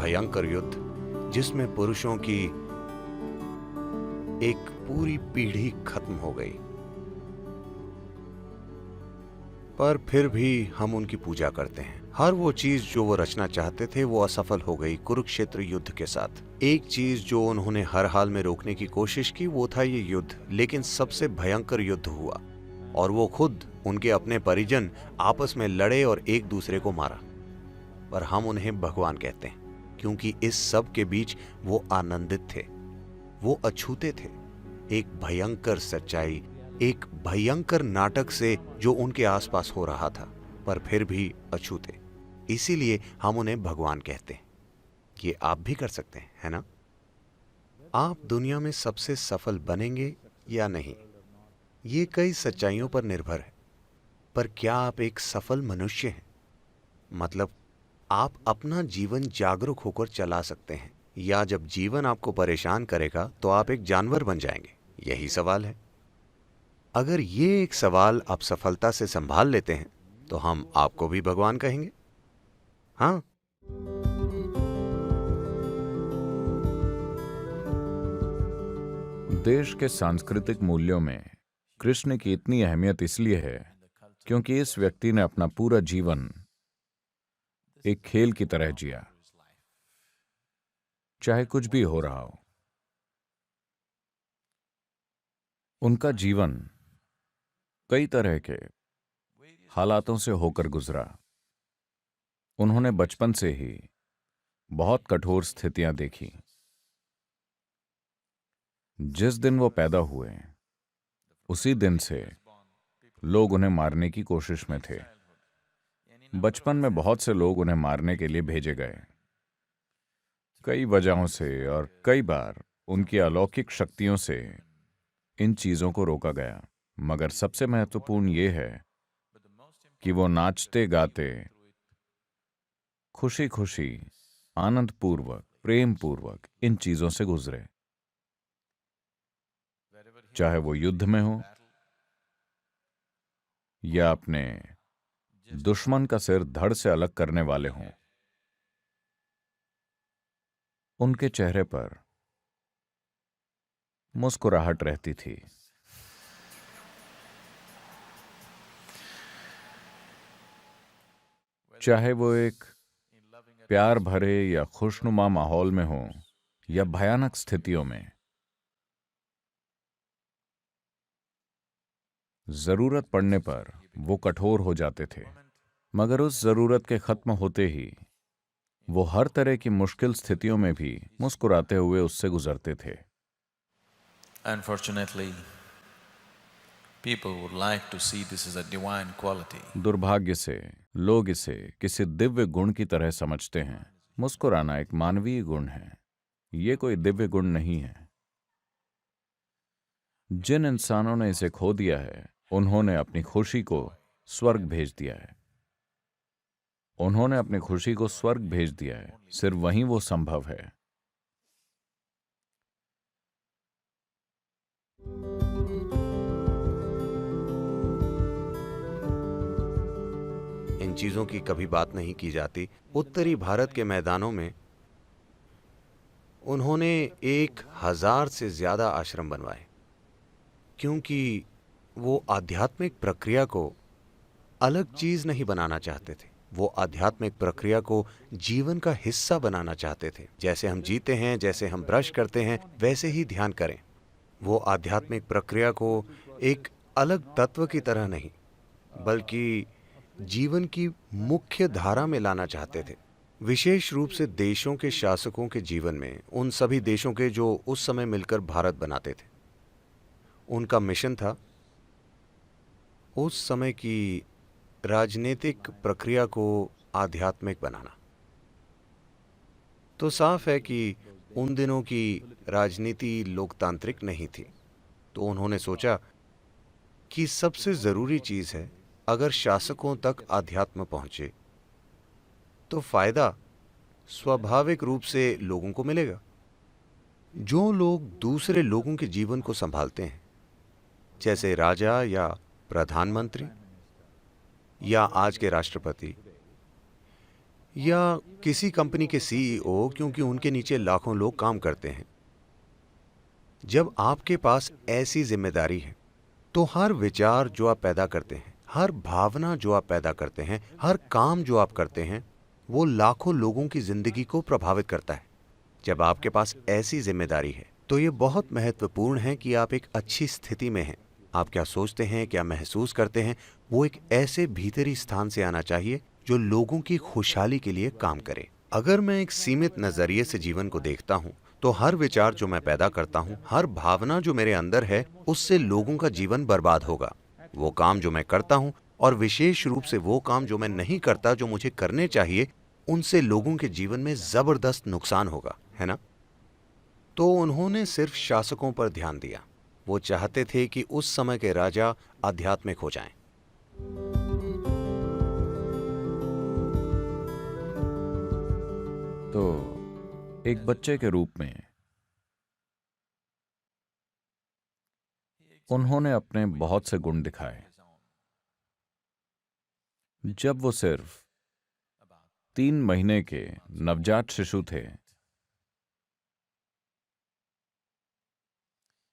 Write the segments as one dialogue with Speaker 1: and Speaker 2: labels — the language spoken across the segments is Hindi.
Speaker 1: भयंकर युद्ध जिसमें पुरुषों की एक पूरी पीढ़ी खत्म हो गई, पर फिर भी हम उनकी पूजा करते हैं। हर वो चीज जो वो रचना चाहते थे वो असफल हो गई कुरुक्षेत्र युद्ध के साथ। एक चीज जो उन्होंने हर हाल में रोकने की कोशिश की वो था ये युद्ध, लेकिन सबसे भयंकर युद्ध हुआ और वो खुद, उनके अपने परिजन आपस में लड़े और एक दूसरे को मारा। पर हम उन्हें भगवान कहते हैं क्योंकि इस सब के बीच वो आनंदित थे, वो अछूते थे। एक भयंकर सच्चाई, एक भयंकर नाटक से जो उनके आसपास हो रहा था, पर फिर भी अछूते। इसीलिए हम उन्हें भगवान कहते हैं। ये आप भी कर सकते हैं, है ना? आप दुनिया में सबसे सफल बनेंगे या नहीं, ये कई सच्चाइयों पर निर्भर है। पर क्या आप एक सफल मनुष्य हैं? मतलब आप अपना जीवन जागरूक होकर चला सकते हैं, या जब जीवन आपको परेशान करेगा तो आप एक जानवर बन जाएंगे? यही सवाल है। अगर ये एक सवाल आप सफलता से संभाल लेते हैं तो हम आपको भी भगवान कहेंगे। हाँ,
Speaker 2: देश के सांस्कृतिक मूल्यों में कृष्ण की इतनी अहमियत इसलिए है क्योंकि इस व्यक्ति ने अपना पूरा जीवन एक खेल की तरह जिया, चाहे कुछ भी हो रहा हो। उनका जीवन कई तरह के हालातों से होकर गुजरा। उन्होंने बचपन से ही बहुत कठोर स्थितियां देखी। जिस दिन वो पैदा हुए उसी दिन से लोग उन्हें मारने की कोशिश में थे। बचपन में बहुत से लोग उन्हें मारने के लिए भेजे गए, कई वजहों से, और कई बार उनकी अलौकिक शक्तियों से इन चीजों को रोका गया। मगर सबसे महत्वपूर्ण यह है कि वो नाचते गाते, खुशी खुशी, आनंद पूर्वक, प्रेम पूर्वक इन चीजों से गुजरे। चाहे वो युद्ध में हो या अपने दुश्मन का सिर धड़ से अलग करने वाले हों, उनके चेहरे पर मुस्कुराहट रहती थी। चाहे वो एक प्यार भरे या खुशनुमा माहौल में हो या भयानक स्थितियों में, जरूरत पड़ने पर वो कठोर हो जाते थे। मगर उस जरूरत के खत्म होते ही वो हर तरह की मुश्किल स्थितियों में भी मुस्कुराते हुए उससे गुजरते थे।
Speaker 3: Unfortunately, people would like to see this as a divine quality.
Speaker 2: दुर्भाग्य से लोग इसे किसी दिव्य गुण की तरह समझते हैं। मुस्कुराना एक मानवीय गुण है, ये कोई दिव्य गुण नहीं है। जिन इंसानों ने इसे खो दिया है उन्होंने अपनी खुशी को स्वर्ग भेज दिया है। उन्होंने अपनी खुशी को स्वर्ग भेज दिया है। सिर्फ वहीं वो संभव है।
Speaker 1: इन चीजों की कभी बात नहीं की जाती। उत्तरी भारत के मैदानों में उन्होंने 1000 से ज्यादा आश्रम बनवाए, क्योंकि वो आध्यात्मिक प्रक्रिया को अलग चीज नहीं बनाना चाहते थे। वो आध्यात्मिक प्रक्रिया को जीवन का हिस्सा बनाना चाहते थे। जैसे हम जीते हैं, जैसे हम ब्रश करते हैं, वैसे ही ध्यान करें। वो आध्यात्मिक प्रक्रिया को एक अलग तत्व की तरह नहीं, बल्कि जीवन की मुख्य धारा में लाना चाहते थे। विशेष रूप से देशों के शासकों के जीवन में, उन सभी देशों के जो उस समय मिलकर भारत बनाते थे। उनका मिशन था उस समय की राजनीतिक प्रक्रिया को आध्यात्मिक बनाना। तो साफ है कि उन दिनों की राजनीति लोकतांत्रिक नहीं थी। तो उन्होंने सोचा कि सबसे जरूरी चीज है, अगर शासकों तक आध्यात्म पहुंचे तो फायदा स्वाभाविक रूप से लोगों को मिलेगा। जो लोग दूसरे लोगों के जीवन को संभालते हैं, जैसे राजा या प्रधानमंत्री या आज के राष्ट्रपति या किसी कंपनी के सीईओ, क्योंकि उनके नीचे लाखों लोग काम करते हैं। जब आपके पास ऐसी जिम्मेदारी है तो हर विचार जो आप पैदा करते हैं, हर भावना जो आप पैदा करते हैं, हर काम जो आप करते हैं, वो लाखों लोगों की जिंदगी को प्रभावित करता है। जब आपके पास ऐसी जिम्मेदारी है तो ये बहुत महत्वपूर्ण है कि आप एक अच्छी स्थिति में हैं। आप क्या सोचते हैं, क्या महसूस करते हैं, वो एक ऐसे भीतरी स्थान से आना चाहिए जो लोगों की खुशहाली के लिए काम करे। अगर मैं एक सीमित नजरिए से जीवन को देखता हूँ तो हर विचार जो मैं पैदा करता हूँ, हर भावना जो मेरे अंदर है, उससे लोगों का जीवन बर्बाद होगा। वो काम जो मैं करता हूँ और विशेष रूप से वो काम जो मैं नहीं करता, जो मुझे करने चाहिए, उनसे लोगों के जीवन में जबरदस्त नुकसान होगा, है ना? तो उन्होंने सिर्फ शासकों पर ध्यान दिया। वो चाहते थे कि उस समय के राजा आध्यात्मिक हो जाएं।
Speaker 2: तो एक बच्चे के रूप में उन्होंने अपने बहुत से गुण दिखाए। जब वो सिर्फ 3 महीने के नवजात शिशु थे,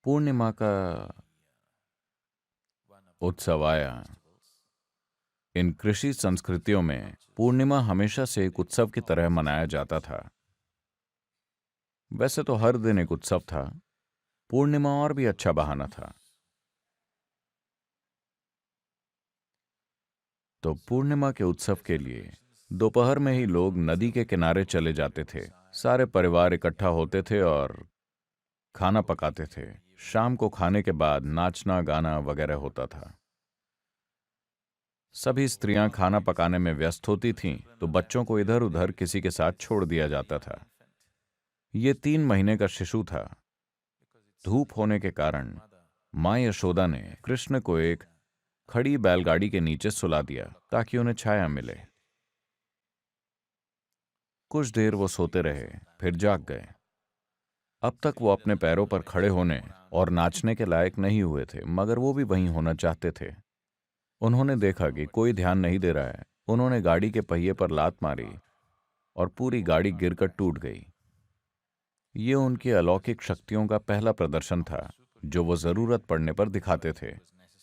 Speaker 2: पूर्णिमा का उत्सव आया। इन कृषि संस्कृतियों में पूर्णिमा हमेशा से एक उत्सव की तरह मनाया जाता था। वैसे तो हर दिन एक उत्सव था, पूर्णिमा और भी अच्छा बहाना था। तो पूर्णिमा के उत्सव के लिए दोपहर में ही लोग नदी के किनारे चले जाते थे। सारे परिवार इकट्ठा होते थे और खाना पकाते थे। शाम को खाने के बाद नाचना गाना वगैरह होता था। सभी स्त्रियां खाना पकाने में व्यस्त होती थीं, तो बच्चों को इधर उधर किसी के साथ छोड़ दिया जाता था। ये 3 महीने का शिशु था। धूप होने के कारण मां यशोदा ने कृष्ण को एक खड़ी बैलगाड़ी के नीचे सुला दिया ताकि उन्हें छाया मिले। कुछ देर वो सोते रहे, फिर जाग गए। अब तक वो अपने पैरों पर खड़े होने और नाचने के लायक नहीं हुए थे, मगर वो भी वहीं होना चाहते थे। उन्होंने देखा कि कोई ध्यान नहीं दे रहा है। उन्होंने गाड़ी के पहिए पर लात मारी और पूरी गाड़ी गिरकर टूट गई। ये उनकी अलौकिक शक्तियों का पहला प्रदर्शन था जो वो जरूरत पड़ने पर दिखाते थे,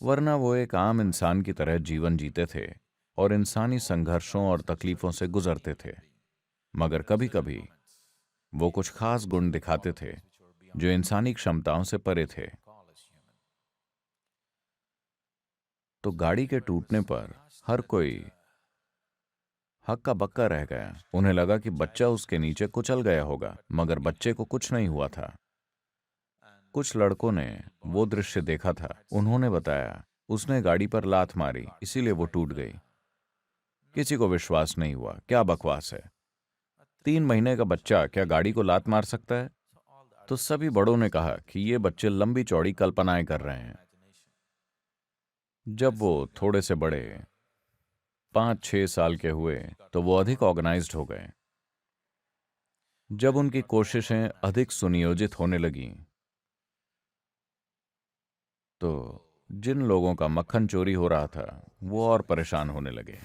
Speaker 2: वरना वो एक आम इंसान की तरह जीवन जीते थे और इंसानी संघर्षों और तकलीफों से गुजरते थे। मगर कभी कभी वो कुछ खास गुण दिखाते थे जो इंसानी क्षमताओं से परे थे। तो गाड़ी के टूटने पर हर कोई हक्का बक्का रह गया। उन्हें लगा कि बच्चा उसके नीचे कुचल गया होगा, मगर बच्चे को कुछ नहीं हुआ था। कुछ लड़कों ने वो दृश्य देखा था। उन्होंने बताया उसने गाड़ी पर लात मारी, इसीलिए वो टूट गई। किसी को विश्वास नहीं हुआ। क्या बकवास है, 3 महीने का बच्चा क्या गाड़ी को लात मार सकता है? तो सभी बड़ों ने कहा कि ये बच्चे लंबी चौड़ी कल्पनाएं कर रहे हैं। जब वो थोड़े से बड़े 5-6 साल के हुए तो वो अधिक ऑर्गेनाइज्ड हो गए। जब उनकी कोशिशें अधिक सुनियोजित होने लगीं, तो जिन लोगों का मक्खन चोरी हो रहा था वो और परेशान होने लगे।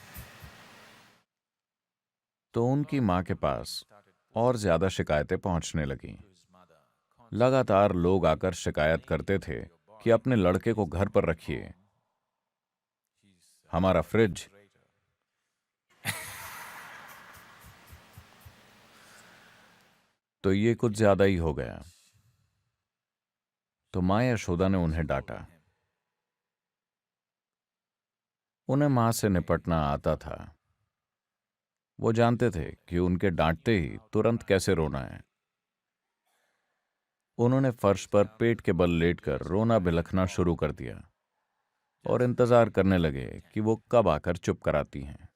Speaker 2: तो उनकी मां के पास और ज्यादा शिकायतें पहुंचने लगीं। लगातार लोग आकर शिकायत करते थे कि अपने लड़के को घर पर रखिए, हमारा फ्रिज तो ये कुछ ज्यादा ही हो गया। तो मां यशोदा ने उन्हें डांटा। उन्हें मां से निपटना आता था। वो जानते थे कि उनके डांटते ही तुरंत कैसे रोना है। उन्होंने फर्श पर पेट के बल लेटकर रोना बिलखना शुरू कर दिया और इंतजार करने लगे कि वो कब आकर चुप कराती हैं।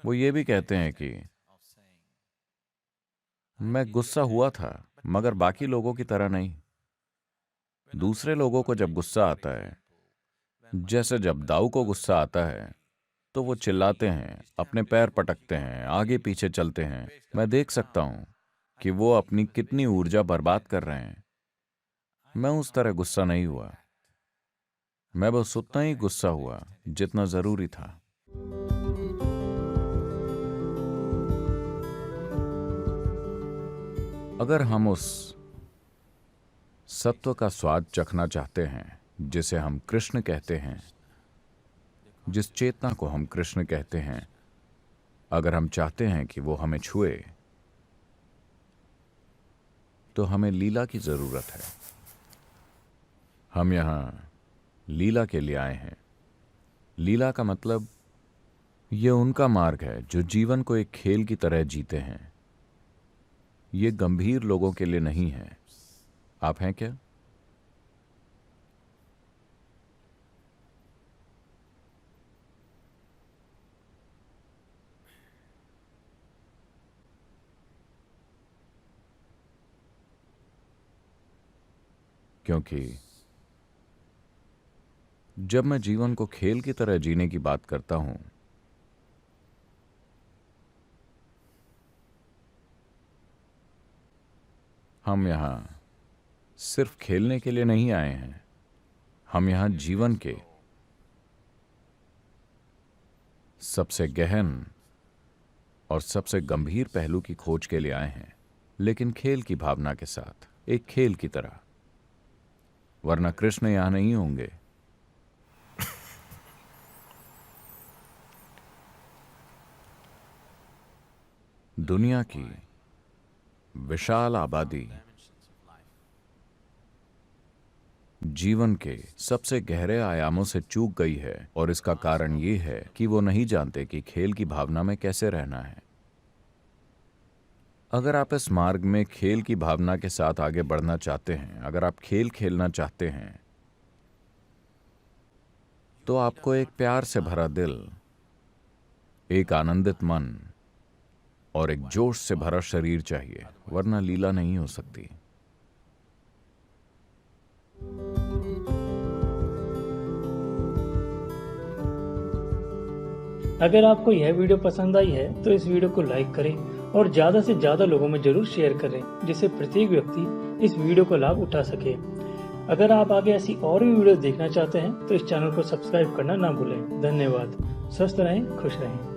Speaker 2: वो ये भी कहते हैं कि मैं गुस्सा हुआ था, मगर बाकी लोगों की तरह नहीं। दूसरे लोगों को जब गुस्सा आता है, जैसे जब दाऊ को गुस्सा आता है, तो वो चिल्लाते हैं, अपने पैर पटकते हैं, आगे पीछे चलते हैं। मैं देख सकता हूं कि वो अपनी कितनी ऊर्जा बर्बाद कर रहे हैं। मैं उस तरह गुस्सा नहीं हुआ। मैं बस उतना ही गुस्सा हुआ जितना जरूरी था। अगर हम उस सत्व का स्वाद चखना चाहते हैं जिसे हम कृष्ण कहते हैं, जिस चेतना को हम कृष्ण कहते हैं, अगर हम चाहते हैं कि वो हमें छुए, तो हमें लीला की जरूरत है। हम यहां लीला के लिए आए हैं। लीला का मतलब ये उनका मार्ग है जो जीवन को एक खेल की तरह जीते हैं। ये गंभीर लोगों के लिए नहीं है। आप हैं क्या? क्योंकि जब मैं जीवन को खेल की तरह जीने की बात करता हूं, हम यहां सिर्फ खेलने के लिए नहीं आए हैं। हम यहां जीवन के सबसे गहन और सबसे गंभीर पहलू की खोज के लिए आए हैं, लेकिन खेल की भावना के साथ, एक खेल की तरह। वरना कृष्ण यहां नहीं होंगे। दुनिया की विशाल आबादी जीवन के सबसे गहरे आयामों से चूक गई है, और इसका कारण ये है कि वो नहीं जानते कि खेल की भावना में कैसे रहना है। अगर आप इस मार्ग में खेल की भावना के साथ आगे बढ़ना चाहते हैं, अगर आप खेल खेलना चाहते हैं, तो आपको एक प्यार से भरा दिल, एक आनंदित मन और एक जोश से भरा शरीर चाहिए, वरना लीला नहीं हो सकती।
Speaker 4: अगर आपको यह वीडियो पसंद आई है तो इस वीडियो को लाइक करें और ज़्यादा से ज़्यादा लोगों में जरूर शेयर करें, जिससे प्रत्येक व्यक्ति इस वीडियो को लाभ उठा सके। अगर आप आगे ऐसी और भी वीडियो देखना चाहते हैं तो इस चैनल को सब्सक्राइब करना ना भूलें। धन्यवाद। स्वस्थ रहें, खुश रहें।